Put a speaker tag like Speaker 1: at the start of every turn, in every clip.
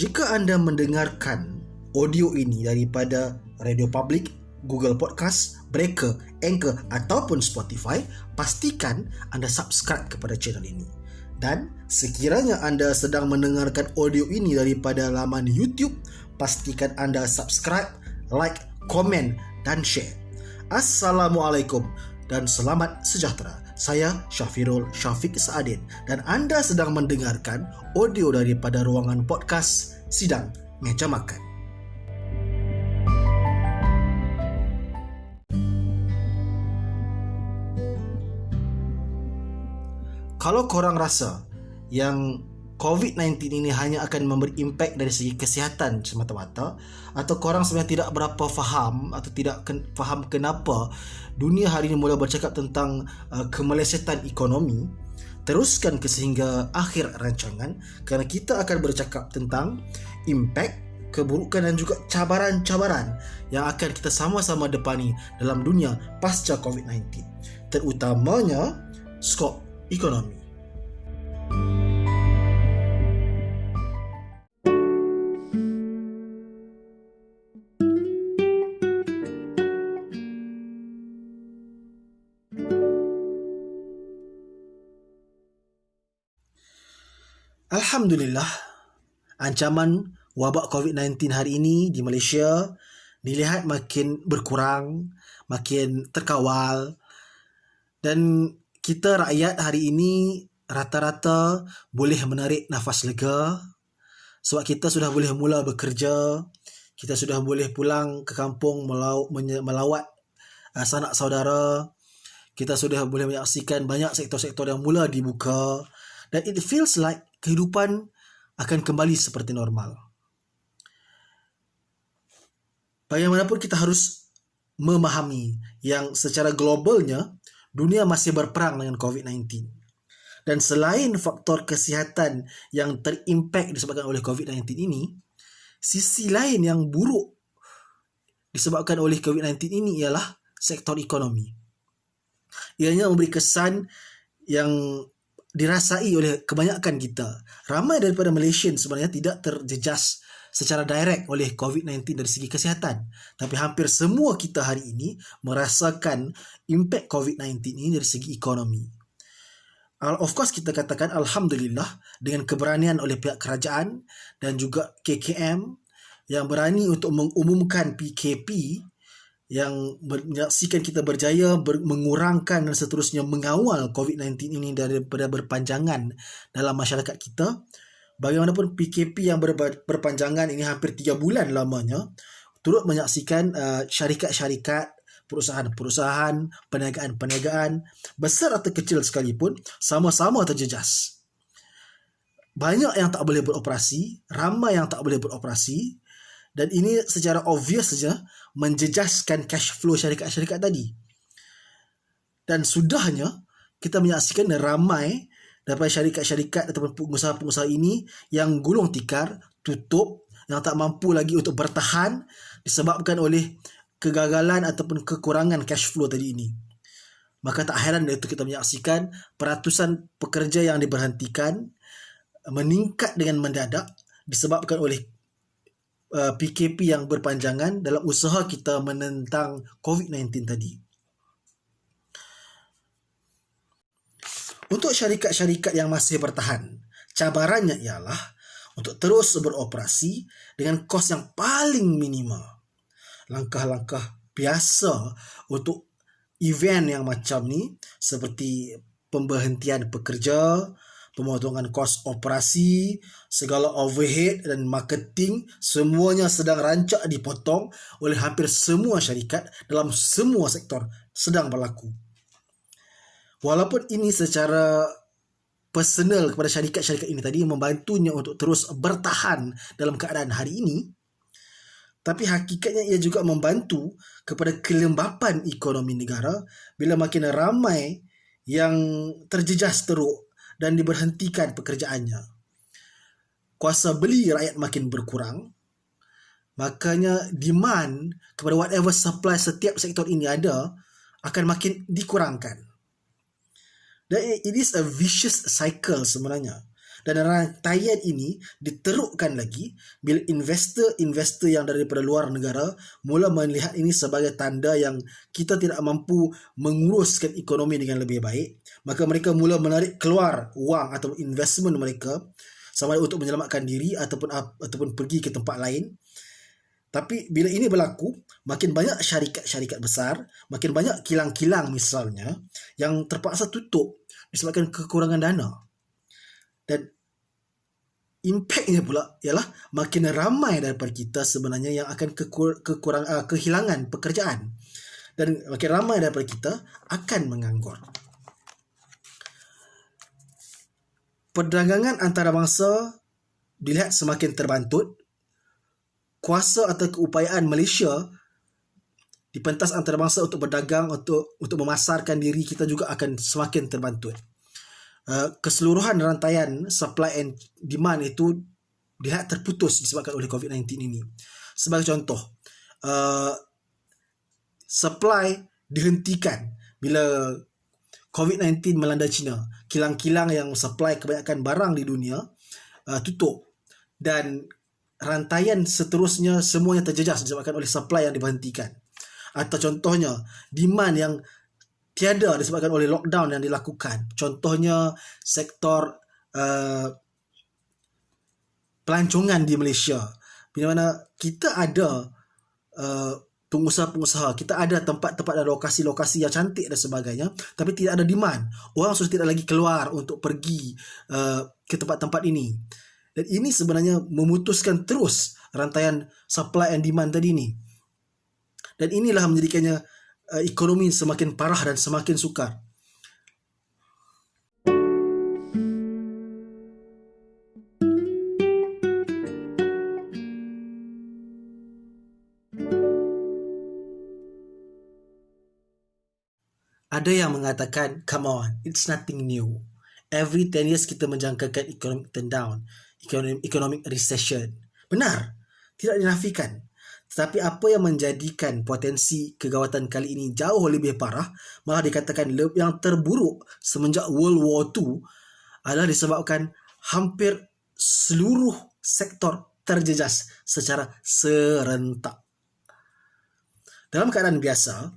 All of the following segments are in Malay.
Speaker 1: Jika anda mendengarkan audio ini daripada Radio Public, Google Podcast, Breaker, Anchor ataupun Spotify, pastikan anda subscribe kepada channel ini. Dan sekiranya anda sedang mendengarkan audio ini daripada laman YouTube, pastikan anda subscribe, like, komen dan share. Assalamualaikum dan selamat sejahtera. Saya Syafirul Syafiq Saadin dan anda sedang mendengarkan audio daripada ruangan podcast Sidang Meja Makan. Kalau korang rasa yang COVID-19 ini hanya akan memberi impak dari segi kesihatan semata-mata, atau korang sebenarnya tidak berapa faham atau tidak faham kenapa dunia hari ini mula bercakap tentang kemelesetan ekonomi, teruskan ke sehingga akhir rancangan kerana kita akan bercakap tentang impak, keburukan dan juga cabaran-cabaran yang akan kita sama-sama depani dalam dunia pasca COVID-19, terutamanya skop ekonomi. Alhamdulillah, ancaman wabak COVID-19 hari ini di Malaysia dilihat makin berkurang, makin terkawal, dan kita rakyat hari ini rata-rata boleh menarik nafas lega sebab kita sudah boleh mula bekerja, kita sudah boleh pulang ke kampung melawat sanak saudara, kita sudah boleh menyaksikan banyak sektor-sektor yang mula dibuka dan it feels like kehidupan akan kembali seperti normal. Bagaimanapun kita harus memahami yang secara globalnya dunia masih berperang dengan COVID-19. Dan selain faktor kesihatan yang terimpak disebabkan oleh COVID-19 ini, sisi lain yang buruk disebabkan oleh COVID-19 ini ialah sektor ekonomi. Ianya memberi kesan yang dirasai oleh kebanyakan kita. Ramai daripada Malaysian sebenarnya tidak terjejas secara direct oleh COVID-19 dari segi kesihatan. Tapi hampir semua kita hari ini merasakan impak COVID-19 ini dari segi ekonomi. Of course kita katakan Alhamdulillah dengan keberanian oleh pihak kerajaan dan juga KKM yang berani untuk mengumumkan PKP yang menyaksikan kita berjaya mengurangkan dan seterusnya mengawal COVID-19 ini daripada berpanjangan dalam masyarakat kita. Bagaimanapun PKP yang berpanjangan ini hampir 3 bulan lamanya turut menyaksikan syarikat-syarikat, perusahaan-perusahaan, perniagaan-perniagaan besar atau kecil sekalipun sama-sama terjejas. Banyak yang tak boleh beroperasi, ramai yang tak boleh beroperasi, dan ini secara obvious saja menjejaskan cash flow syarikat-syarikat tadi. Dan sudahnya kita menyaksikan ramai daripada syarikat-syarikat ataupun pengusaha-pengusaha ini yang gulung tikar, tutup, yang tak mampu lagi untuk bertahan disebabkan oleh kegagalan ataupun kekurangan cash flow tadi ini. Maka tak heran dari itu kita menyaksikan peratusan pekerja yang diberhentikan meningkat dengan mendadak disebabkan oleh PKP yang berpanjangan dalam usaha kita menentang COVID-19 tadi. Untuk syarikat-syarikat yang masih bertahan, cabarannya ialah untuk terus beroperasi dengan kos yang paling minimal. Langkah-langkah biasa untuk event yang macam ni seperti pemberhentian pekerja, pemotongan kos operasi, segala overhead dan marketing semuanya sedang rancak dipotong oleh hampir semua syarikat dalam semua sektor sedang berlaku. Walaupun ini secara personal kepada syarikat-syarikat ini tadi membantunya untuk terus bertahan dalam keadaan hari ini, tapi hakikatnya ia juga membantu kepada kelembapan ekonomi negara bila makin ramai yang terjejas teruk dan diberhentikan pekerjaannya. Kuasa beli rakyat makin berkurang, makanya demand kepada whatever supply setiap sektor ini ada akan makin dikurangkan. Dan it is a vicious cycle sebenarnya. Dan rantaian ini diterukkan lagi bila investor-investor yang daripada luar negara mula melihat ini sebagai tanda yang kita tidak mampu menguruskan ekonomi dengan lebih baik. Maka mereka mula menarik keluar wang atau investment mereka, sama ada untuk menyelamatkan diri ataupun pergi ke tempat lain. Tapi bila ini berlaku, makin banyak syarikat-syarikat besar, makin banyak kilang-kilang misalnya, yang terpaksa tutup disebabkan kekurangan dana. Dan impaknya pula ialah makin ramai daripada kita sebenarnya yang akan kehilangan pekerjaan. Dan makin ramai daripada kita akan menganggur. Perdagangan antarabangsa dilihat semakin terbantut. Kuasa atau keupayaan Malaysia di pentas antarabangsa untuk berdagang, untuk memasarkan diri kita juga akan semakin terbantut. Keseluruhan rantaian supply and demand itu dilihat terputus disebabkan oleh COVID-19 ini. Sebagai contoh, supply dihentikan bila COVID-19 melanda China. Kilang-kilang yang supply kebanyakan barang di dunia tutup, dan rantaian seterusnya semuanya terjejas disebabkan oleh supply yang diberhentikan. Atau contohnya, demand yang tiada disebabkan oleh lockdown yang dilakukan. Contohnya sektor pelancongan di Malaysia, bila mana kita ada pengusaha-pengusaha, kita ada tempat-tempat dan lokasi-lokasi yang cantik dan sebagainya, tapi tidak ada demand. Orang sudah tidak lagi keluar untuk pergi ke tempat-tempat ini. Dan ini sebenarnya memutuskan terus rantaian supply and demand tadi ni. Dan inilah menjadikannya ekonomi semakin parah dan semakin sukar. Ada yang mengatakan, come on, it's nothing new. Every 10 years kita menjangkakan economic turndown, economic recession. Benar, tidak dinafikan. Tetapi apa yang menjadikan potensi kegawatan kali ini jauh lebih parah, malah dikatakan yang terburuk semenjak World War II, adalah disebabkan hampir seluruh sektor terjejas secara serentak. Dalam keadaan biasa,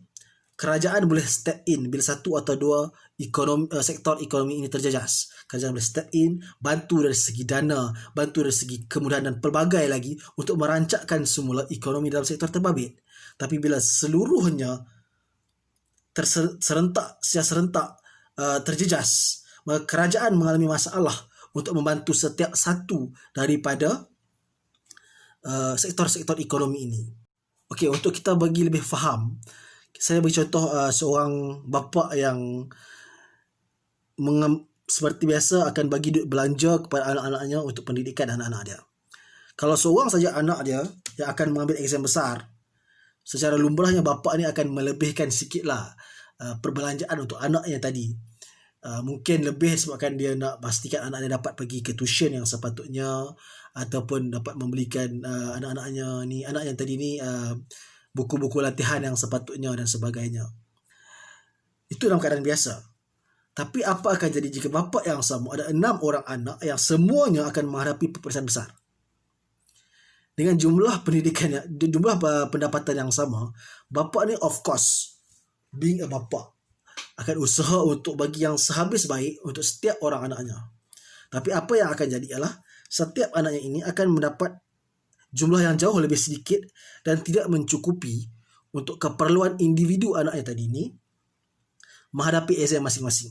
Speaker 1: kerajaan boleh step in bila satu atau dua sektor ekonomi ini terjejas. Kerajaan boleh step in, bantu dari segi dana, bantu dari segi kemudahan dan pelbagai lagi untuk merancakkan semula ekonomi dalam sektor terbabit. Tapi bila seluruhnya secara serentak terjejas, maka kerajaan mengalami masalah untuk membantu setiap satu daripada sektor-sektor ekonomi ini. Okey, untuk kita bagi lebih faham, saya beri contoh seorang bapa yang seperti biasa akan bagi duit belanja kepada anak-anaknya untuk pendidikan anak-anak dia. Kalau seorang saja anak dia yang akan mengambil exam besar, secara lumrahnya bapa ni akan melebihkan sikitlah perbelanjaan untuk anaknya tadi. Mungkin lebih sebabkan dia nak pastikan anak dia dapat pergi ke tuition yang sepatutnya, ataupun dapat membelikan anak yang tadi ni buku-buku latihan yang sepatutnya dan sebagainya. Itu dalam keadaan biasa. Tapi apa akan jadi jika bapa yang sama ada 6 orang anak yang semuanya akan menghadapi peperiksaan besar? Dengan jumlah pendidikan, jumlah pendapatan yang sama, bapa ni of course, being a bapa, akan usaha untuk bagi yang sehabis baik untuk setiap orang anaknya. Tapi apa yang akan jadi ialah setiap anaknya ini akan mendapat jumlah yang jauh lebih sedikit dan tidak mencukupi untuk keperluan individu anaknya tadi ni menghadapi exam masing-masing.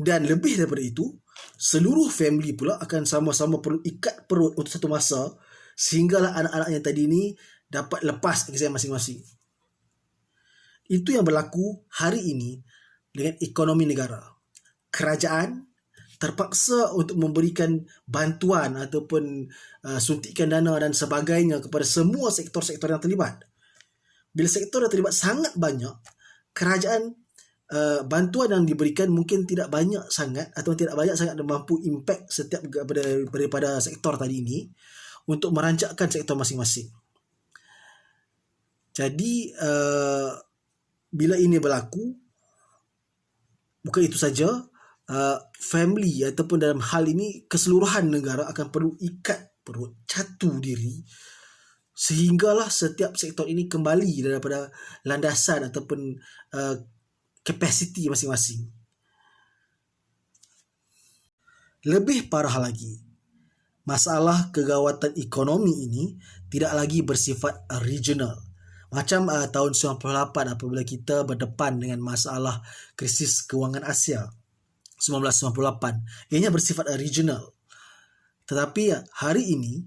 Speaker 1: Dan lebih daripada itu, seluruh family pula akan sama-sama perlu ikat perut untuk satu masa sehinggalah anak-anaknya tadi ni dapat lepas exam masing-masing. Itu yang berlaku hari ini dengan ekonomi negara. Kerajaan terpaksa untuk memberikan bantuan ataupun suntikan dana dan sebagainya kepada semua sektor-sektor yang terlibat. Bila sektor yang terlibat sangat banyak, kerajaan bantuan yang diberikan mungkin tidak banyak sangat atau tidak banyak sangat mampu impact setiap daripada sektor tadi ini untuk merancakkan sektor masing-masing. Jadi bila ini berlaku, bukan itu saja, family ataupun dalam hal ini keseluruhan negara akan perlu ikat perut, catu diri, sehinggalah setiap sektor ini kembali daripada landasan ataupun kapasiti masing-masing. Lebih parah lagi, masalah kegawatan ekonomi ini tidak lagi bersifat regional. Macam tahun 98 apabila kita berdepan dengan masalah krisis kewangan Asia 1998. Ianya bersifat regional. Tetapi hari ini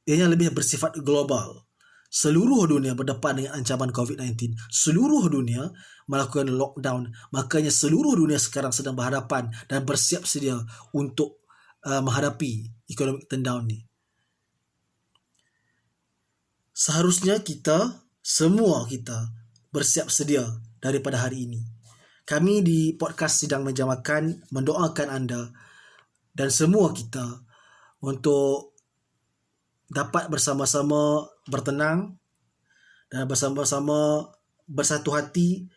Speaker 1: ianya lebih bersifat global. Seluruh dunia berdepan dengan ancaman COVID-19. Seluruh dunia melakukan lockdown. Makanya seluruh dunia sekarang sedang berhadapan dan bersiap sedia untuk menghadapi economic turndown ni. Seharusnya semua kita bersiap sedia daripada hari ini. Kami di podcast Sidang Meja Makan mendoakan anda dan semua kita untuk dapat bersama-sama bertenang dan bersama-sama bersatu hati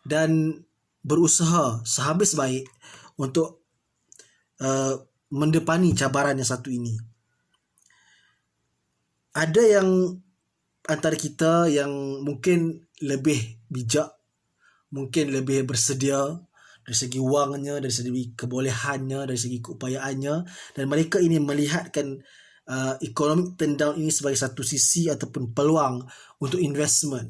Speaker 1: dan berusaha sehabis baik untuk mendepani cabaran yang satu ini. Ada yang antara kita yang mungkin lebih bijak, mungkin lebih bersedia dari segi wangnya, dari segi kebolehannya, dari segi keupayaannya, dan mereka ini melihatkan economic turndown ini sebagai satu sisi ataupun peluang untuk investment.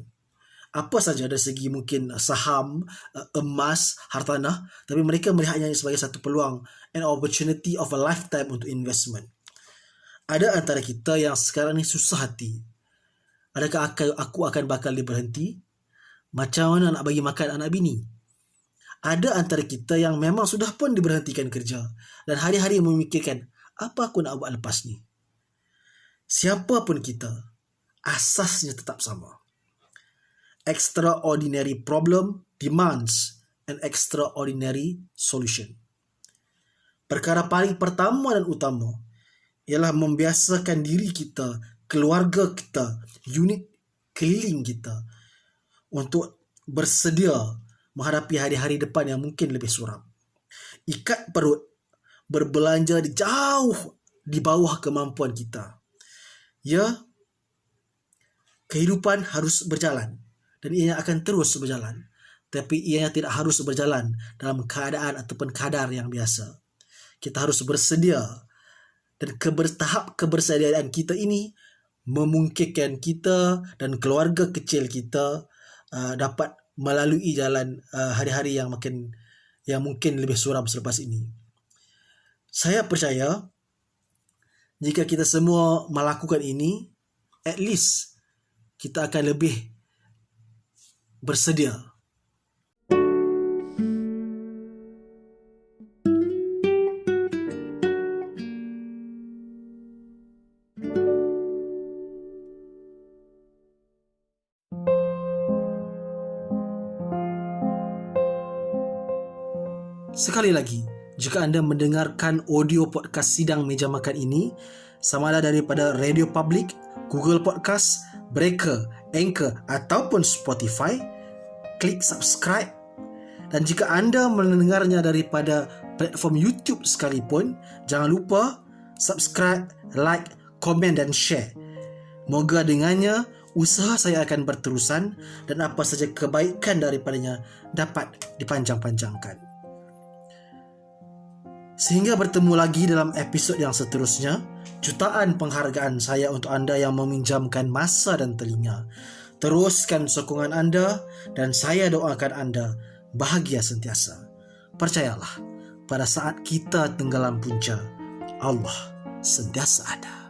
Speaker 1: Apa saja dari segi mungkin saham, emas, hartanah, tapi mereka melihatnya sebagai satu peluang, an opportunity of a lifetime untuk investment. Ada antara kita yang sekarang ni susah hati. Adakah aku akan bakal diberhenti? Macam mana nak bagi makan anak bini? Ada antara kita yang memang sudah pun diberhentikan kerja dan hari-hari memikirkan, apa aku nak buat lepas ni? Siapa pun kita, asasnya tetap sama. Extraordinary problem demands an extraordinary solution. Perkara paling pertama dan utama ialah membiasakan diri kita, keluarga kita, unit keliling kita untuk bersedia menghadapi hari-hari depan yang mungkin lebih suram. Ikat perut, berbelanja jauh di bawah kemampuan kita. Ya, kehidupan harus berjalan dan ianya akan terus berjalan. Tapi ianya tidak harus berjalan dalam keadaan ataupun kadar yang biasa. Kita harus bersedia dan tahap kebersediaan kita ini memungkinkan kita dan keluarga kecil kita dapat melalui jalan hari-hari yang mungkin lebih suram selepas ini. Saya percaya jika kita semua melakukan ini, at least kita akan lebih bersedia. Sekali lagi, jika anda mendengarkan audio podcast Sidang Meja Makan ini, sama ada daripada Radio Public, Google Podcast, Breaker, Anchor ataupun Spotify, klik subscribe. Dan jika anda mendengarnya daripada platform YouTube sekalipun, jangan lupa subscribe, like, komen dan share. Moga dengannya usaha saya akan berterusan dan apa saja kebaikan daripadanya dapat dipanjang-panjangkan. Sehingga bertemu lagi dalam episod yang seterusnya, jutaan penghargaan saya untuk anda yang meminjamkan masa dan telinga. Teruskan sokongan anda dan saya doakan anda bahagia sentiasa. Percayalah, pada saat kita tenggelam punca, Allah sentiasa ada.